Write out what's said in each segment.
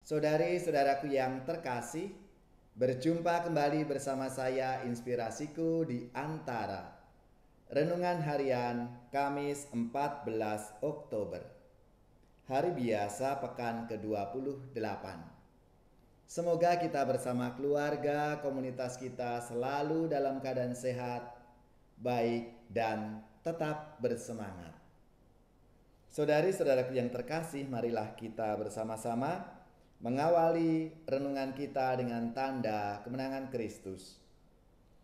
Saudari-saudaraku yang terkasih, berjumpa kembali bersama saya Inspirasiku di Antara. Renungan Harian Kamis 14 Oktober. Hari biasa pekan ke-28. Semoga kita bersama keluarga, komunitas kita selalu dalam keadaan sehat, baik, dan tetap bersemangat. Saudari-saudaraku yang terkasih, marilah kita bersama-sama mengawali renungan kita dengan tanda kemenangan Kristus.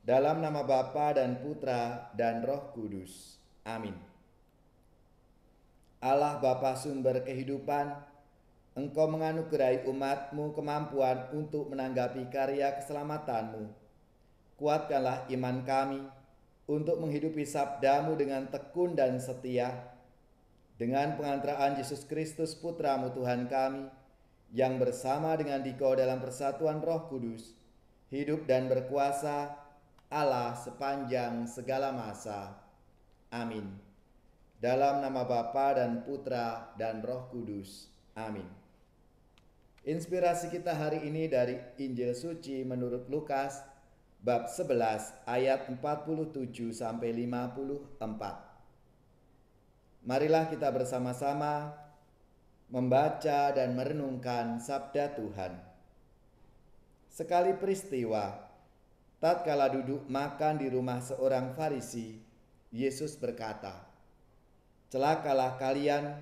Dalam nama Bapa dan Putra dan Roh Kudus. Amin. Allah Bapa sumber kehidupan, Engkau menganugerahi umat-Mu kemampuan untuk menanggapi karya keselamatan-Mu. Kuatkanlah iman kami untuk menghidupi sabda-Mu dengan tekun dan setia, dengan pengantaraan Yesus Kristus Putra-Mu Tuhan kami, yang bersama dengan Dikau dalam persatuan Roh Kudus, hidup dan berkuasa Allah sepanjang segala masa. Amin. Dalam nama Bapa dan Putra dan Roh Kudus. Amin. Inspirasi kita hari ini dari Injil Suci menurut Lukas bab 11 ayat 47 sampai 54. Marilah kita bersama-sama membaca dan merenungkan sabda Tuhan. Sekali peristiwa, tatkala duduk makan di rumah seorang Farisi, Yesus berkata, "Celakalah kalian,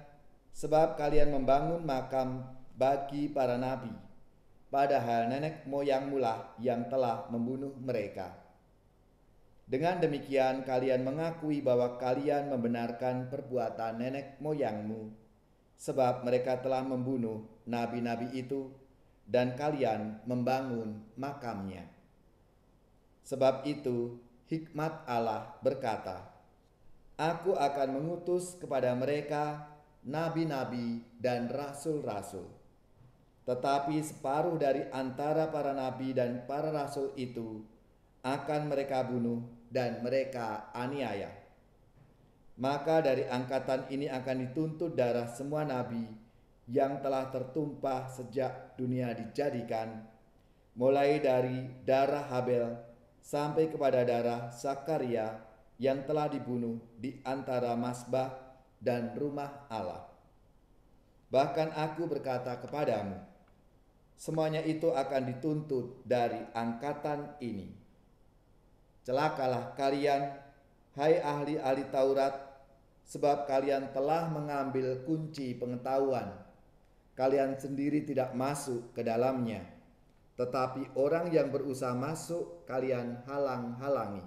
sebab kalian membangun makam bagi para nabi, padahal nenek moyangmu lah yang telah membunuh mereka. Dengan demikian kalian mengakui bahwa kalian membenarkan perbuatan nenek moyangmu, sebab mereka telah membunuh nabi-nabi itu, dan kalian membangun makamnya. Sebab itu hikmat Allah berkata, Aku akan mengutus kepada mereka nabi-nabi dan rasul-rasul. Tetapi separuh dari antara para nabi dan para rasul itu akan mereka bunuh dan mereka aniaya. Maka dari angkatan ini akan dituntut darah semua nabi yang telah tertumpah sejak dunia dijadikan, mulai dari darah Habel sampai kepada darah Zakaria yang telah dibunuh di antara mazbah dan rumah Allah. Bahkan aku berkata kepadamu, semuanya itu akan dituntut dari angkatan ini. Celakalah kalian, hai ahli-ahli Taurat, sebab kalian telah mengambil kunci pengetahuan. Kalian sendiri tidak masuk ke dalamnya, tetapi orang yang berusaha masuk kalian halang-halangi."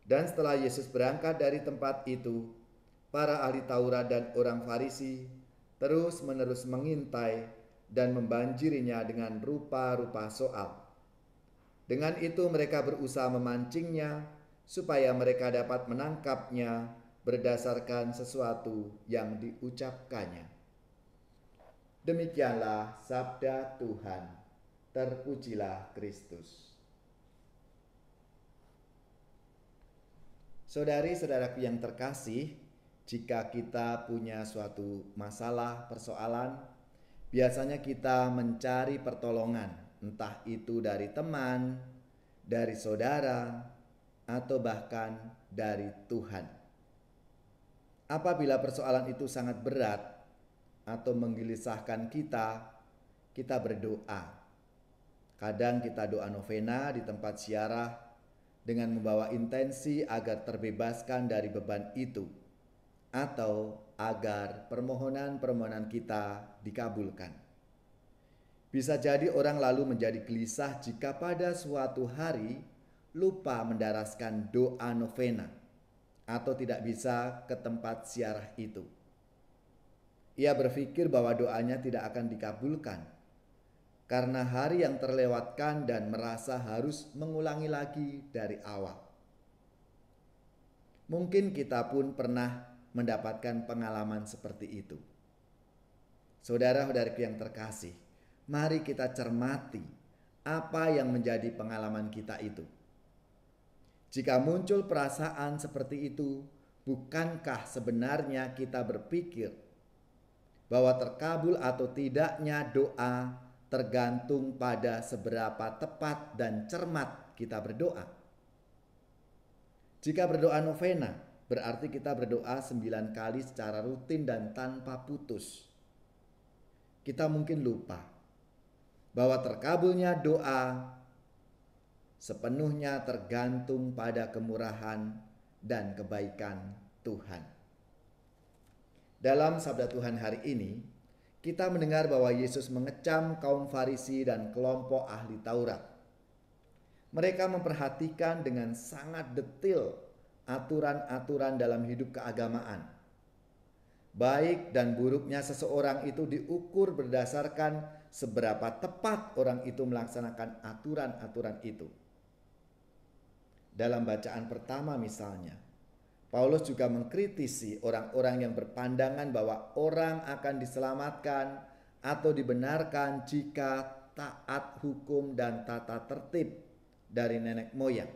Dan setelah Yesus berangkat dari tempat itu, para ahli Taurat dan orang Farisi terus-menerus mengintai dan membanjirinya dengan rupa-rupa soal. Dengan itu mereka berusaha memancingnya supaya mereka dapat menangkapnya berdasarkan sesuatu yang diucapkannya. Demikianlah sabda Tuhan. Terpujilah Kristus. Saudari-saudaraku yang terkasih, jika kita punya suatu masalah, persoalan, biasanya kita mencari pertolongan, entah itu dari teman, dari saudara, atau bahkan dari Tuhan. Apabila persoalan itu sangat berat atau menggelisahkan kita, kita berdoa. Kadang kita doa novena di tempat ziarah dengan membawa intensi agar terbebaskan dari beban itu, atau agar permohonan-permohonan kita dikabulkan. Bisa jadi orang lalu menjadi gelisah jika pada suatu hari lupa mendaraskan doa novena atau tidak bisa ke tempat ziarah itu. Ia berpikir bahwa doanya tidak akan dikabulkan karena hari yang terlewatkan dan merasa harus mengulangi lagi dari awal. Mungkin kita pun pernah mendapatkan pengalaman seperti itu. Saudara-saudariku yang terkasih, mari kita cermati apa yang menjadi pengalaman kita itu. Jika muncul perasaan seperti itu, bukankah sebenarnya kita berpikir bahwa terkabul atau tidaknya doa tergantung pada seberapa tepat dan cermat kita berdoa. Jika berdoa novena, berarti kita berdoa 9 kali secara rutin dan tanpa putus. Kita mungkin lupa bahwa terkabulnya doa sepenuhnya tergantung pada kemurahan dan kebaikan Tuhan. Dalam sabda Tuhan hari ini, kita mendengar bahwa Yesus mengecam kaum Farisi dan kelompok ahli Taurat. Mereka memperhatikan dengan sangat detail aturan-aturan dalam hidup keagamaan. Baik dan buruknya seseorang itu diukur berdasarkan seberapa tepat orang itu melaksanakan aturan-aturan itu. Dalam bacaan pertama misalnya, Paulus juga mengkritisi orang-orang yang berpandangan bahwa orang akan diselamatkan atau dibenarkan jika taat hukum dan tata tertib dari nenek moyang.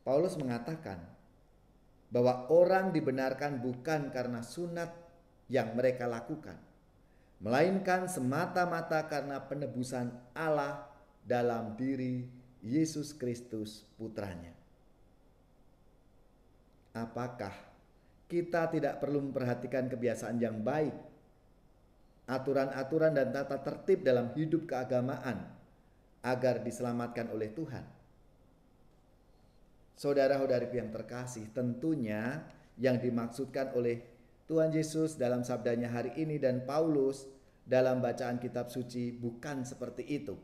Paulus mengatakan bahwa orang dibenarkan bukan karena sunat yang mereka lakukan, melainkan semata-mata karena penebusan Allah dalam diri Yesus Kristus putranya. Apakah kita tidak perlu memperhatikan kebiasaan yang baik, aturan-aturan dan tata tertib dalam hidup keagamaan agar diselamatkan oleh Tuhan? Saudara-saudariku yang terkasih, tentunya yang dimaksudkan oleh Tuhan Yesus dalam sabdanya hari ini dan Paulus dalam bacaan kitab suci bukan seperti itu.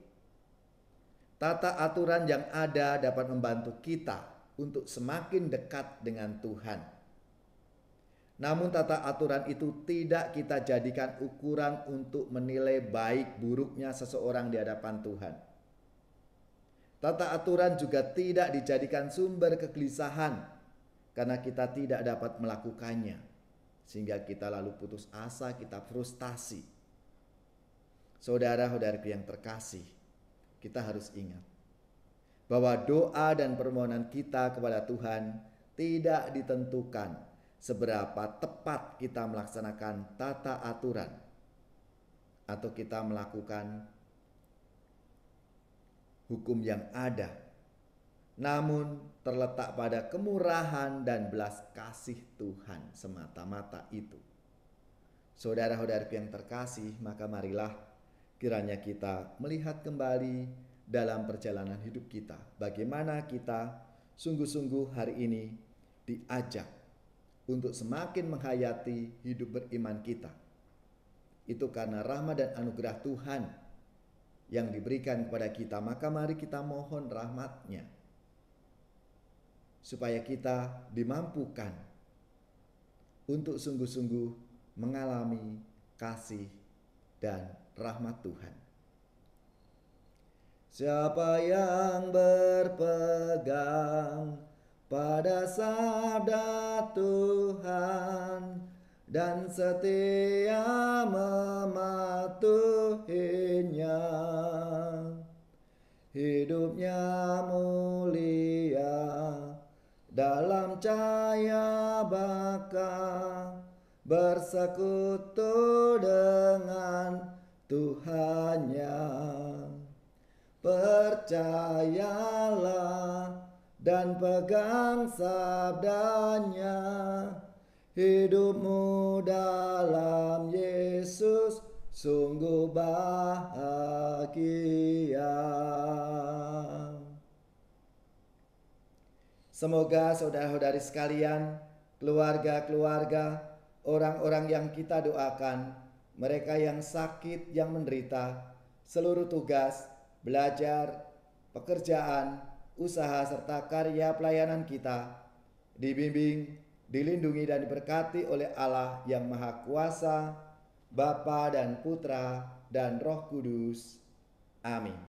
Tata aturan yang ada dapat membantu kita untuk semakin dekat dengan Tuhan. Namun tata aturan itu tidak kita jadikan ukuran untuk menilai baik buruknya seseorang di hadapan Tuhan. Tata aturan juga tidak dijadikan sumber kegelisahan karena kita tidak dapat melakukannya, sehingga kita lalu putus asa, kita frustasi. Saudara-saudariku yang terkasih, kita harus ingat bahwa doa dan permohonan kita kepada Tuhan tidak ditentukan seberapa tepat kita melaksanakan tata aturan atau kita melakukan hukum yang ada, namun terletak pada kemurahan dan belas kasih Tuhan semata-mata itu. Saudara-saudariku yang terkasih, maka marilah kiranya kita melihat kembali dalam perjalanan hidup kita, bagaimana kita sungguh-sungguh hari ini diajak untuk semakin menghayati hidup beriman kita. Itu karena rahmat dan anugerah Tuhan yang diberikan kepada kita, maka mari kita mohon rahmat-Nya supaya kita dimampukan untuk sungguh-sungguh mengalami kasih dan rahmat Tuhan. Siapa yang berpegang pada sabda Tuhan dan setia mematuhinya, hidupnya mulia dalam cahaya baka, bersekutu dengan Tuhannya. Percayalah dan pegang sabdanya, hidupmu dalam Yesus sungguh bahagia. Semoga saudara-saudari sekalian, keluarga-keluarga, orang-orang yang kita doakan, mereka yang sakit, yang menderita, seluruh tugas, belajar, pekerjaan, usaha serta karya pelayanan kita dibimbing, dilindungi dan diberkati oleh Allah yang Maha Kuasa, Bapa dan Putra dan Roh Kudus. Amin.